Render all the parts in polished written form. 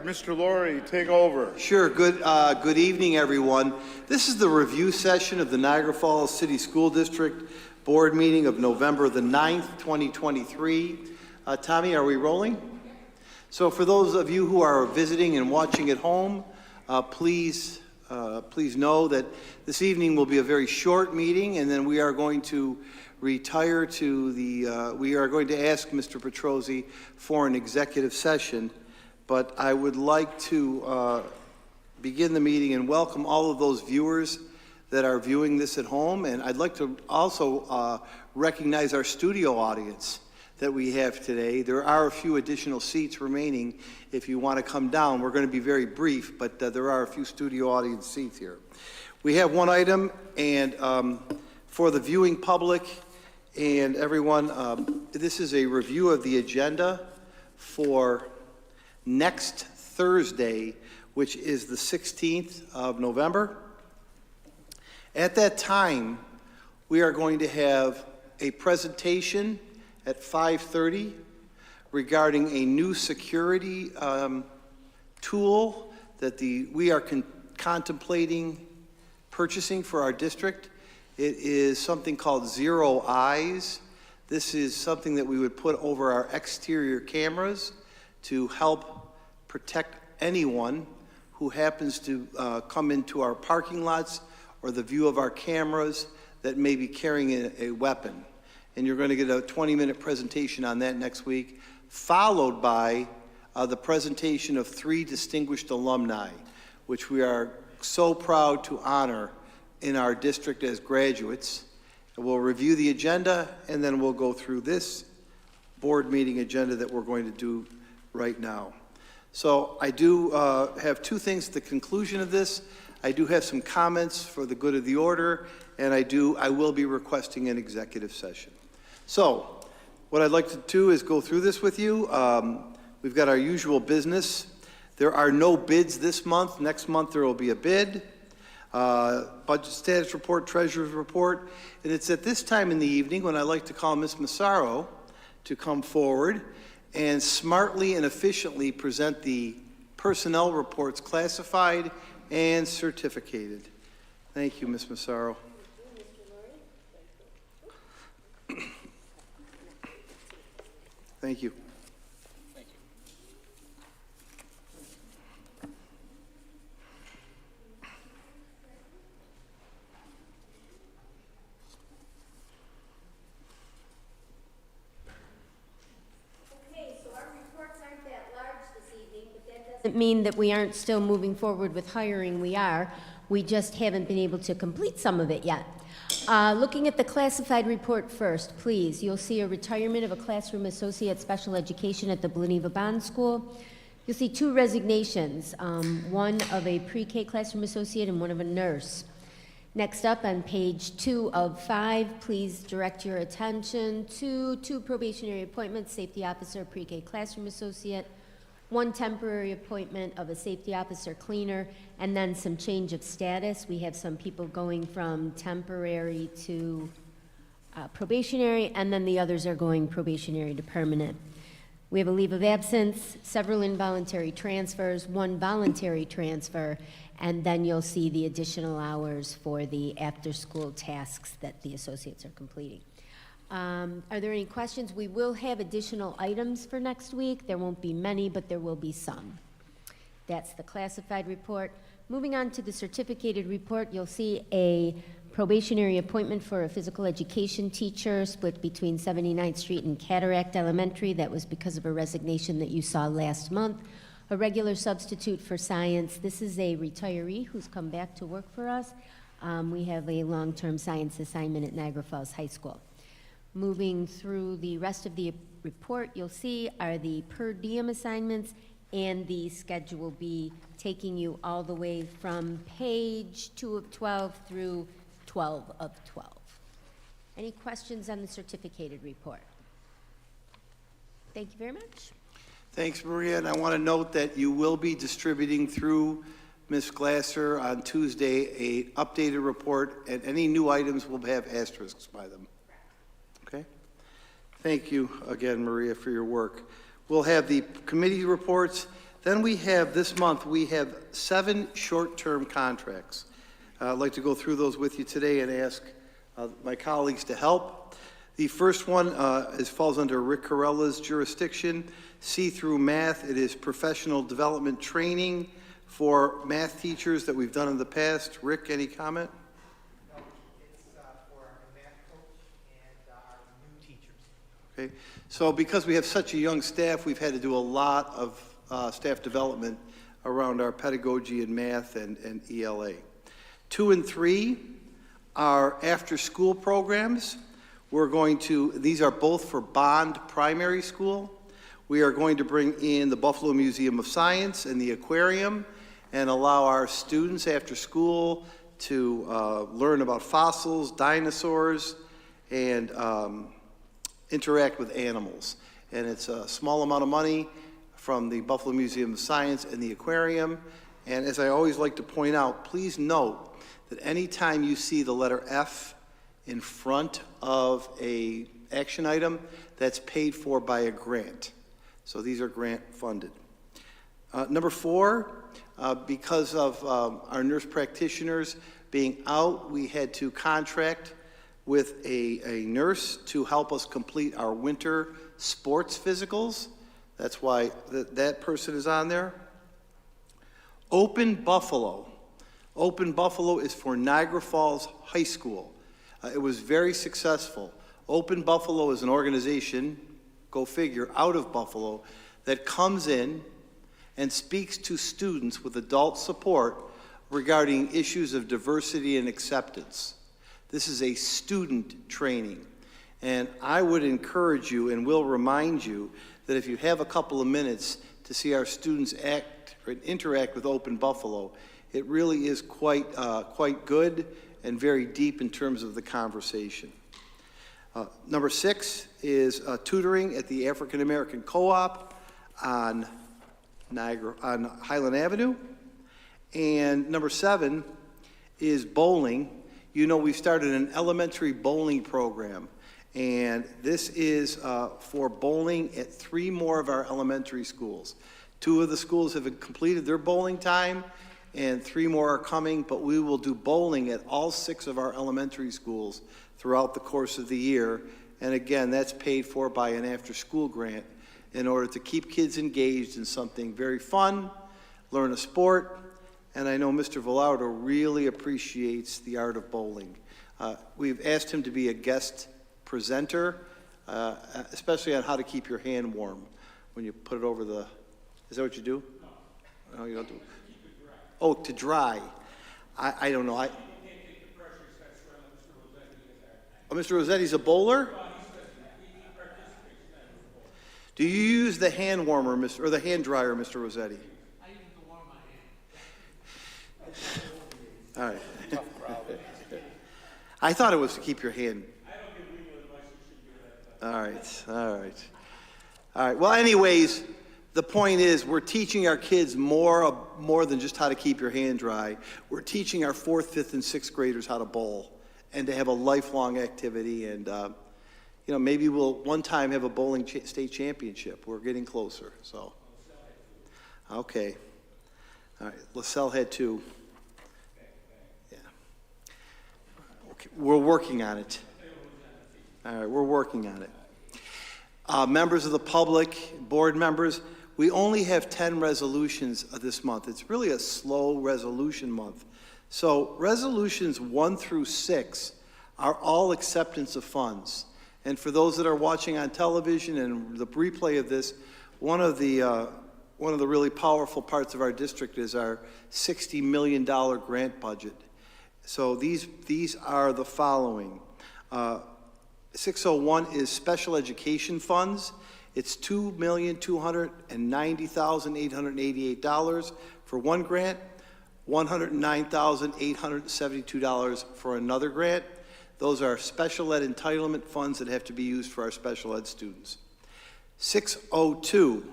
Mr. Laurie, take over. Sure. Good evening, everyone. This is the review session of the Niagara Falls City School District Board meeting of November the 9th, 2023. Tommy, are we rolling? So for those of you who are visiting and watching at home, please know that this evening will be a very short meeting, and then we are going to retire to we are going to ask Mr. Petrozzi for an executive session, but I would like to begin the meeting and welcome all of those viewers that are viewing this at home, and I'd like to also recognize our studio audience that we have today. There are a few additional seats remaining if you want to come down. We're going to be very brief, but there are a few studio audience seats here. We have one item, and for the viewing public and everyone, this is a review of the agenda for next Thursday, which is the 16th of November. At that time, we are going to have a presentation at 5:30 regarding a new security tool that we are contemplating purchasing for our district. It is something called Zero Eyes. This is something that we would put over our exterior cameras to help protect anyone who happens to come into our parking lots or the view of our cameras that may be carrying a weapon. And you're going to get a 20-minute presentation on that next week, followed by the presentation of 3 distinguished alumni, which we are so proud to honor in our district as graduates. And we'll review the agenda, and then we'll go through this board meeting agenda that we're going to do right now. So I do have 2 things at the conclusion of this. I do have some comments for the good of the order, and I will be requesting an executive session. So what I'd like to do is go through this with you. We've got our usual business. There are no bids this month. Next month there will be a bid. Budget status report, treasurer's report. And it's at this time in the evening when I like to call Ms. Massaro to come forward and smartly and efficiently present the personnel reports, classified and certificated. Thank you, Ms. Massaro. Thank you. Thank you. Okay, so our reports aren't that large this evening, but that doesn't mean that we aren't still moving forward with hiring. We are. We just haven't been able to complete some of it yet. Looking at the classified report first, please. You'll see a retirement of a classroom associate special education at the Bleneva Bond School. You'll see 2 resignations, one of a pre-K classroom associate and one of a nurse. Next up on page 2 of 5, please direct your attention to 2 probationary appointments, safety officer, pre-K classroom associate, 1 temporary appointment of a safety officer cleaner, and then some change of status. We have some people going from temporary to probationary, and then the others are going probationary to permanent. We have a leave of absence, several involuntary transfers, 1 voluntary transfer, and then you'll see the additional hours for the after-school tasks that the associates are completing. Are there any questions? We will have additional items for next week. There won't be many, but there will be some. That's the classified report. Moving on to the certificated report, you'll see a probationary appointment for a physical education teacher split between 79th Street and Cataract Elementary. That was because of a resignation that you saw last month. A regular substitute for science. This is a retiree who's come back to work for us. We have a long-term science assignment at Niagara Falls High School. Moving through the rest of the report, you'll see are the per diem assignments, and the schedule will be taking you all the way from page 2 of 12 through 12 of 12. Any questions on the certificated report? Thank you very much. Thanks, Maria. And I want to note that you will be distributing through Ms. Glasser on Tuesday an updated report, and any new items will have asterisks by them. Okay? Thank you again, Maria, for your work. We'll have the committee reports. Then we have, this month, we have 7 short-term contracts. I'd like to go through those with you today and ask my colleagues to help. The first one falls under Rick Carella's jurisdiction. See-through math, it is professional development training for math teachers that we've done in the past. Rick, any comment? No, it's for our math coach and our new teachers. Okay, so because we have such a young staff, we've had to do a lot of staff development around our pedagogy in math and ELA. 2 and 3 are after-school programs. These are both for Bond Primary School. We are going to bring in the Buffalo Museum of Science and the aquarium and allow our students after school to learn about fossils, dinosaurs, and interact with animals. And it's a small amount of money from the Buffalo Museum of Science and the aquarium. And as I always like to point out, please note that anytime you see the letter F in front of a action item, that's paid for by a grant. So these are grant funded. Number 4, because of our nurse practitioners being out, we had to contract with a nurse to help us complete our winter sports physicals. That's why that person is on there. Open Buffalo. Open Buffalo is for Niagara Falls High School. It was very successful. Open Buffalo is an organization, go figure, out of Buffalo, that comes in and speaks to students with adult support regarding issues of diversity and acceptance. This is a student training. And I would encourage you and will remind you that if you have a couple of minutes to see our students act or interact with Open Buffalo, it really is quite good and very deep in terms of the conversation. Number 6 is tutoring at the African American Co-op on Highland Avenue. And number 7 is bowling. You know, we've started an elementary bowling program. And this is for bowling at 3 more of our elementary schools. 2 of the schools have completed their bowling time, and 3 more are coming, but we will do bowling at all 6 of our elementary schools throughout the course of the year. And again, that's paid for by an after-school grant in order to keep kids engaged in something very fun, learn a sport, and I know Mr. Villardo really appreciates the art of bowling. We've asked him to be a guest presenter, especially on how to keep your hand warm when you put it over the, is that what you do? No, you don't do it. Oh, to dry. I don't know. Oh, Mr. Rossetti's a bowler? Do you use the hand warmer, or the hand dryer, Mr. Rossetti? I use it to warm my hand. All right. I thought it was to keep your hand. All right. Well, anyways, the point is we're teaching our kids more than just how to keep your hand dry. We're teaching our 4th, 5th, and 6th graders how to bowl and to have a lifelong activity. And, maybe we'll one time have a bowling state championship. We're getting closer, so. Okay. All right, LaSalle had 2. Yeah. Okay, we're working on it. All right, we're working on it. Members of the public, board members, we only have 10 resolutions this month. It's really a slow resolution month. So resolutions 1 through 6 are all acceptance of funds. And for those that are watching on television and the replay of this, one of the really powerful parts of our district is our $60 million grant budget. So these are the following. 601 is special education funds. It's $2,290,888 for one grant, $109,872 for another grant. Those are special ed entitlement funds that have to be used for our special ed students. 602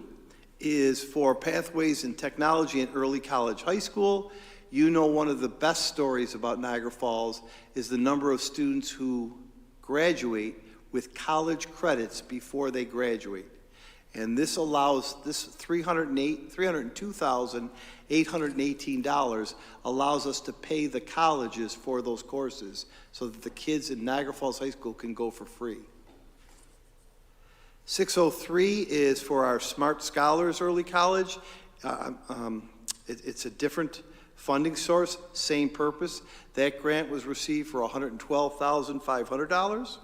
is for pathways in technology and early college high school. You know, one of the best stories about Niagara Falls is the number of students who graduate with college credits before they graduate. And this allows, this $302,818 allows us to pay the colleges for those courses so that the kids in Niagara Falls High School can go for free. 603 is for our Smart Scholars Early College. It's a different funding source, same purpose. That grant was received for $112,500.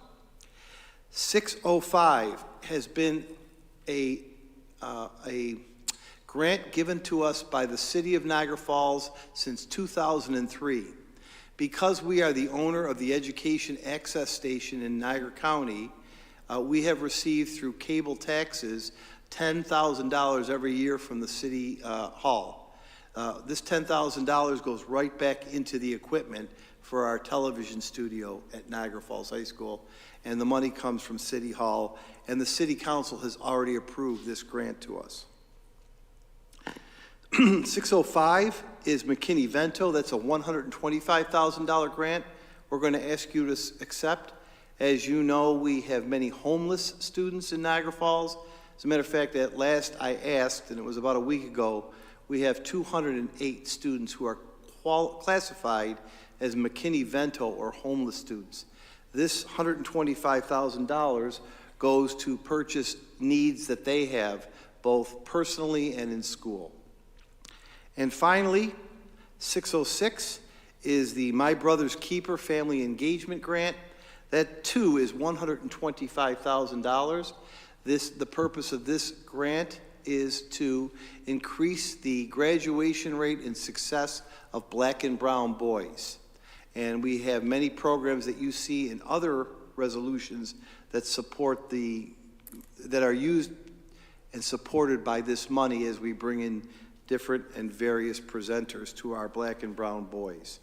605 has been a grant given to us by the City of Niagara Falls since 2003. Because we are the owner of the Education Access Station in Niagara County, we have received through cable taxes $10,000 every year from the City Hall. This $10,000 goes right back into the equipment for our television studio at Niagara Falls High School, and the money comes from City Hall, and the City Council has already approved this grant to us. 605 is McKinney-Vento. That's a $125,000 grant we're going to ask you to accept. As you know, we have many homeless students in Niagara Falls. As a matter of fact, at last I asked, and it was about a week ago, we have 208 students who are classified as McKinney-Vento or homeless students. This $125,000 goes to purchase needs that they have, both personally and in school. And finally, 606 is the My Brother's Keeper Family Engagement Grant. That too is $125,000. The purpose of this grant is to increase the graduation rate and success of Black and brown boys. And we have many programs that you see in other resolutions that support that are used and supported by this money as we bring in different and various presenters to our Black and brown boys.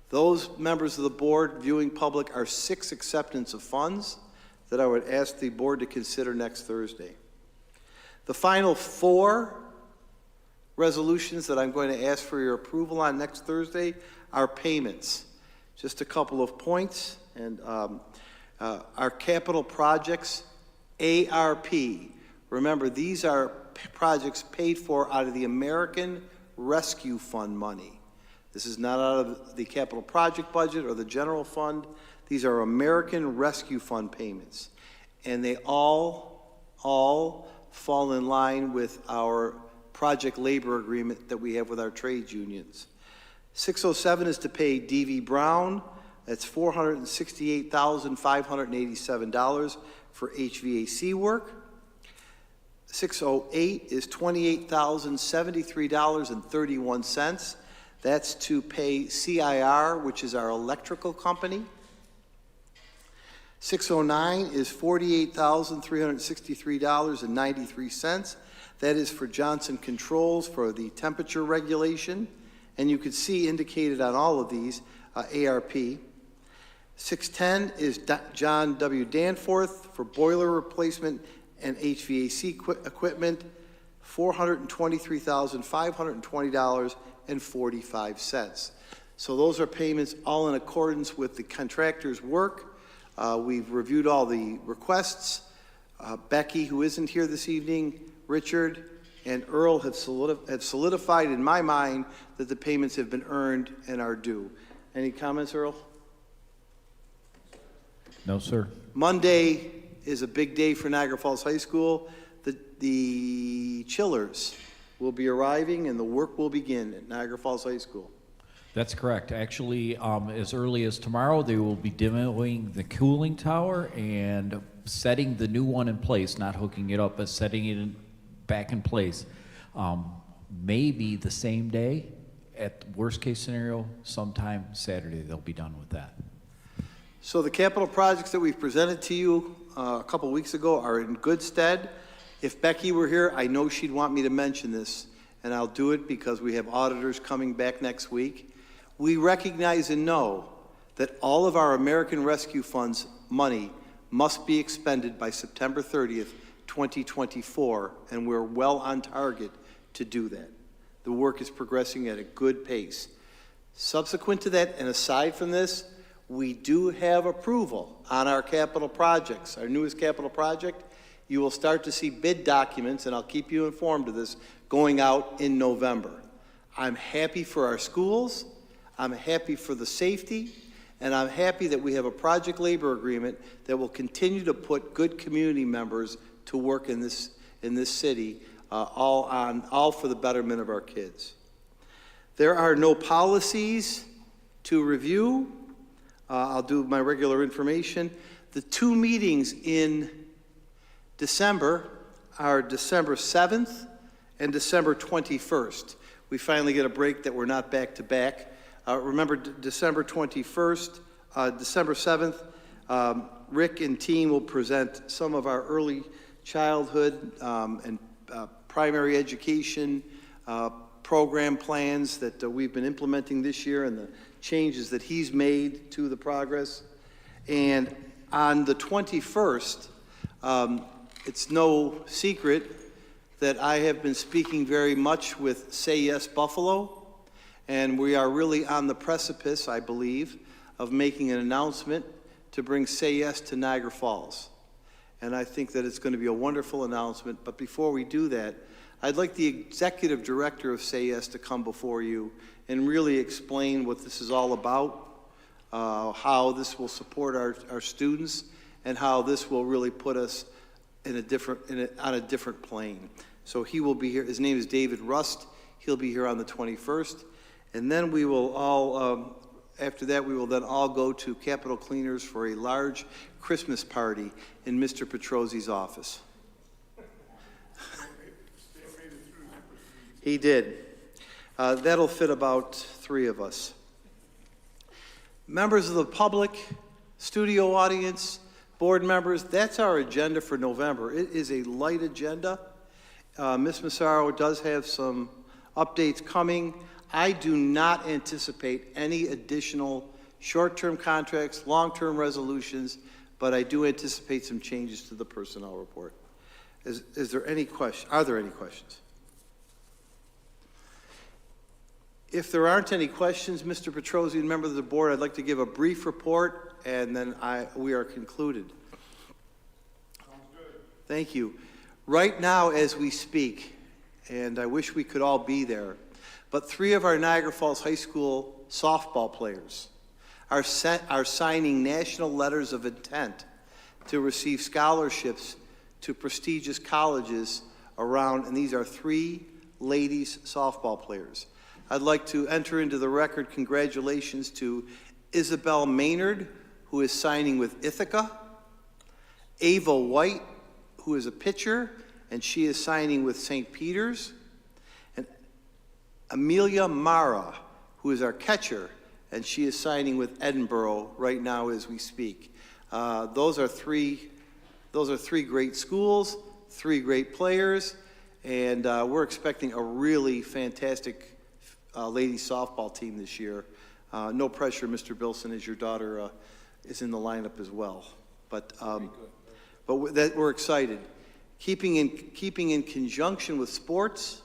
Those members of the board, viewing public, are 6 acceptance of funds that I would ask the board to consider next Thursday. The final 4 resolutions that I'm going to ask for your approval on next Thursday are payments. Just a couple of points, and our capital projects, ARP. Remember, these are projects paid for out of the American Rescue Fund money. This is not out of the capital project budget or the general fund. These are American Rescue Fund payments. And they all fall in line with our project labor agreement that we have with our trade unions. 607 is to pay D.V. Brown. That's $468,587 for HVAC work. 608 is $28,073.31. That's to pay CIR, which is our electrical company. 609 is $48,363.93. That is for Johnson Controls for the temperature regulation. And you can see indicated on all of these, ARP. 610 is John W. Danforth for boiler replacement and HVAC equipment, $423,520.45. So those are payments all in accordance with the contractor's work. We've reviewed all the requests. Becky, who isn't here this evening, Richard, and Earl have solidified in my mind that the payments have been earned and are due. Any comments, Earl? No, sir. Monday is a big day for Niagara Falls High School. The chillers will be arriving and the work will begin at Niagara Falls High School. That's correct. Actually, as early as tomorrow, they will be demoing the cooling tower and setting the new one in place, not hooking it up, but setting it back in place. Maybe the same day, at worst case scenario, sometime Saturday, they'll be done with that. So the capital projects that we've presented to you a couple weeks ago are in good stead. If Becky were here, I know she'd want me to mention this, and I'll do it because we have auditors coming back next week. We recognize and know that all of our American Rescue Fund's money must be expended by September 30th, 2024, and we're well on target to do that. The work is progressing at a good pace. Subsequent to that, and aside from this, we do have approval on our capital projects. Our newest capital project You will start to see bid documents, and I'll keep you informed of this, going out in November. I'm happy for our schools, I'm happy for the safety, and I'm happy that we have a project labor agreement that will continue to put good community members to work in this city, all for the betterment of our kids. There are no policies to review. I'll do my regular information. The two meetings in December are December 7th and December 21st. We finally get a break that we're not back to back. Remember, December 21st, December 7th, Rick and team will present some of our early childhood and primary education program plans that we've been implementing this year and the changes that he's made to the progress. And on the 21st, it's no secret that I have been speaking very much with Say Yes Buffalo, and we are really on the precipice, I believe, of making an announcement to bring Say Yes to Niagara Falls. And I think that it's going to be a wonderful announcement. But before we do that, I'd like the executive director of Say Yes to come before you and really explain what this is all about, how this will support our students, and how this will really put us on a different plane. So he will be here. His name is David Rust. He'll be here on the 21st. And then we will all, after that, we will then all go to Capitol Cleaners for a large Christmas party in Mr. Petrosi's office. He did. That'll fit about 3 of us. Members of the public, studio audience, board members, that's our agenda for November. It is a light agenda. Ms. Massaro does have some updates coming. I do not anticipate any additional short-term contracts, long-term resolutions, but I do anticipate some changes to the personnel report. Is there any question? Are there any questions? If there aren't any questions, Mr. Petrosi and members of the board, I'd like to give a brief report, and then we are concluded. Sounds good. Thank you. Right now, as we speak, and I wish we could all be there, but 3 of our Niagara Falls High School softball players are signing national letters of intent to receive scholarships to prestigious colleges around, and these are 3 ladies softball players. I'd like to enter into the record congratulations to Isabel Maynard, who is signing with Ithaca, Ava White, who is a pitcher, and she is signing with St. Peter's, and Amelia Mara, who is our catcher, and she is signing with Edinburgh right now as we speak. Those are three great schools, 3 great players, and we're expecting a really fantastic ladies softball team this year. No pressure, Mr. Bilson, as your daughter is in the lineup as well. But we're excited. Keeping in conjunction with sports,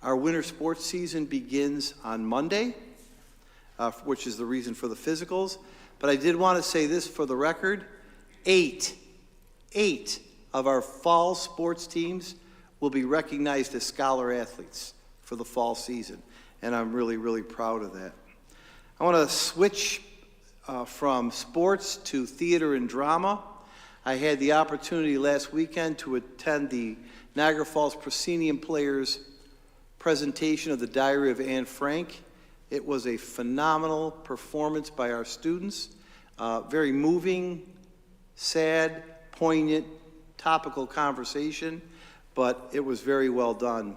our winter sports season begins on Monday, which is the reason for the physicals. But I did want to say this for the record: 8 of our fall sports teams will be recognized as scholar athletes for the fall season, and I'm really, really proud of that. I want to switch from sports to theater and drama. I had the opportunity last weekend to attend the Niagara Falls Proscenium Players presentation of The Diary of Anne Frank. It was a phenomenal performance by our students. Very moving, sad, poignant, topical conversation, but it was very well done.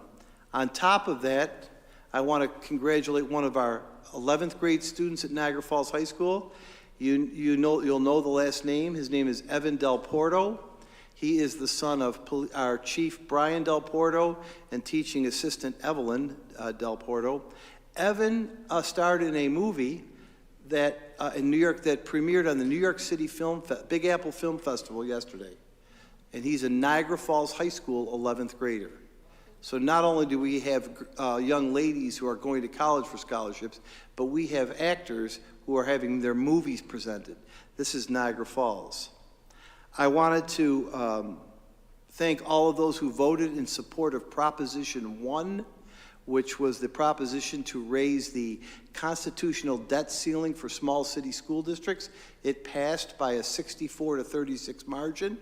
On top of that, I want to congratulate one of our 11th grade students at Niagara Falls High School. You'll know the last name. His name is Evan Del Porto. He is the son of our chief, Brian Del Porto, and teaching assistant, Evelyn Del Porto. Evan starred in a movie that in New York that premiered on the New York City Big Apple Film Festival yesterday. And he's a Niagara Falls High School 11th grader. So not only do we have young ladies who are going to college for scholarships, but we have actors who are having their movies presented. This is Niagara Falls. I wanted to thank all of those who voted in support of Proposition 1, which was the proposition to raise the constitutional debt ceiling for small city school districts. It passed by a 64 to 36 margin.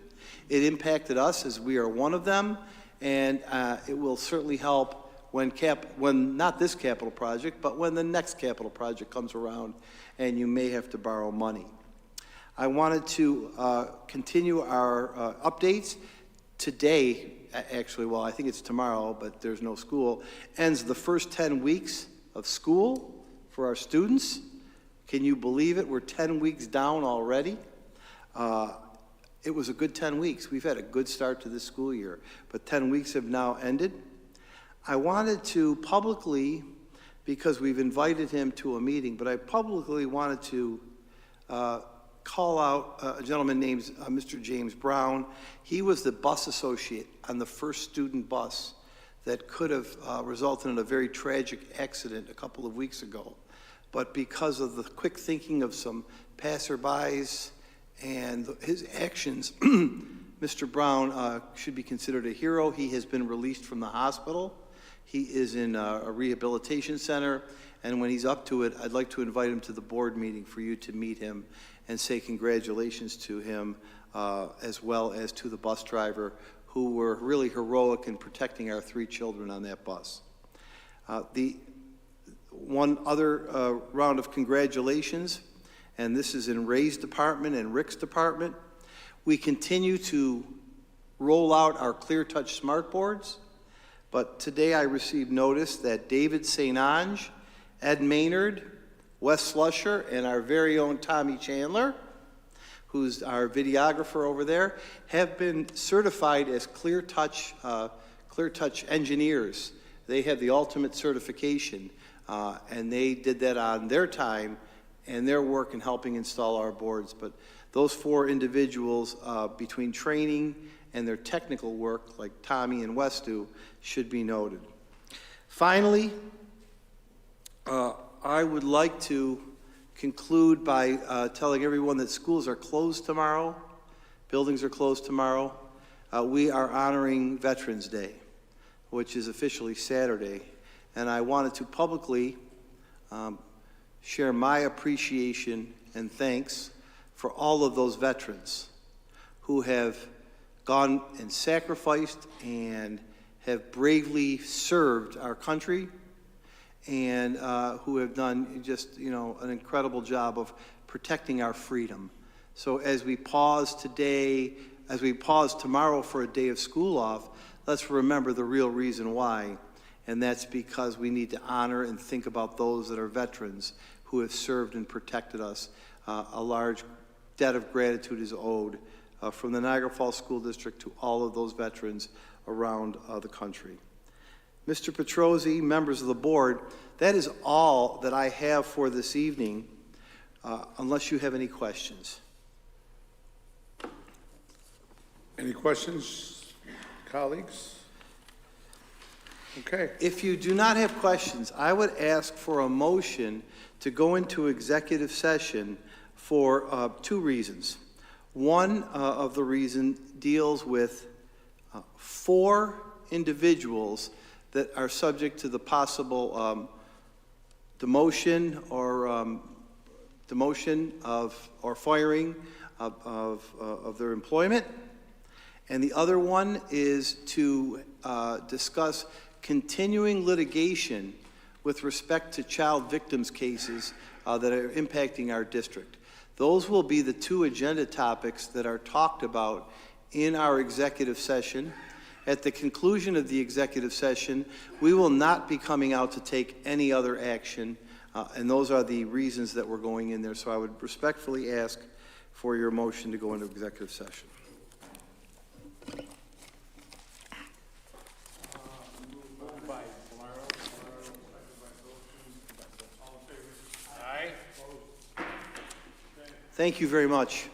It impacted us as we are one of them, and it will certainly help when not this capital project, but when the next capital project comes around and you may have to borrow money. I wanted to continue our updates. Today, actually, well, I think it's tomorrow, but there's no school, ends the first 10 weeks of school for our students. Can you believe it? We're 10 weeks down already. It was a good 10 weeks. We've had a good start to this school year, but 10 weeks have now ended. I wanted to publicly, because we've invited him to a meeting, but I publicly wanted to call out a gentleman named Mr. James Brown. He was the bus associate on the first student bus that could have resulted in a very tragic accident a couple of weeks ago. But because of the quick thinking of some passerbys and his actions, Mr. Brown should be considered a hero. He has been released from the hospital. He is in a rehabilitation center, and when he's up to it, I'd like to invite him to the board meeting for you to meet him and say congratulations to him, as well as to the bus driver, who were really heroic in protecting our 3 children on that bus. The one other round of congratulations, and this is in Ray's department and Rick's department. We continue to roll out our Clear Touch smart boards, but today I received notice that David St. Ange, Ed Maynard, Wes Slusher, and our very own Tommy Chandler, who's our videographer over there, have been certified as Clear Touch engineers. They have the ultimate certification, and they did that on their time and their work in helping install our boards. But those 4 individuals, between training and their technical work, like Tommy and Wes do, should be noted. Finally, I would like to conclude by telling everyone that schools are closed tomorrow, buildings are closed tomorrow. We are honoring Veterans Day, which is officially Saturday, and I wanted to publicly share my appreciation and thanks for all of those veterans who have gone and sacrificed and have bravely served our country, and who have done just, an incredible job of protecting our freedom. So as we pause today, as we pause tomorrow for a day of school off, let's remember the real reason why, and that's because we need to honor and think about those that are veterans who have served and protected us. A large debt of gratitude is owed from the Niagara Falls School District to all of those veterans around the country. Mr. Petrozzi, members of the board, that is all that I have for this evening, unless you have any questions. Any questions, colleagues? Okay. If you do not have questions, I would ask for a motion to go into executive session for 2 reasons. One of the reasons deals with 4 individuals that are subject to the possible demotion or firing of their employment. And the other one is to discuss continuing litigation with respect to child victims cases that are impacting our district. Those will be the 2 agenda topics that are talked about in our executive session. At the conclusion of the executive session, we will not be coming out to take any other action, and those are the reasons that we're going in there. So I would respectfully ask for your motion to go into executive session. Thank you very much.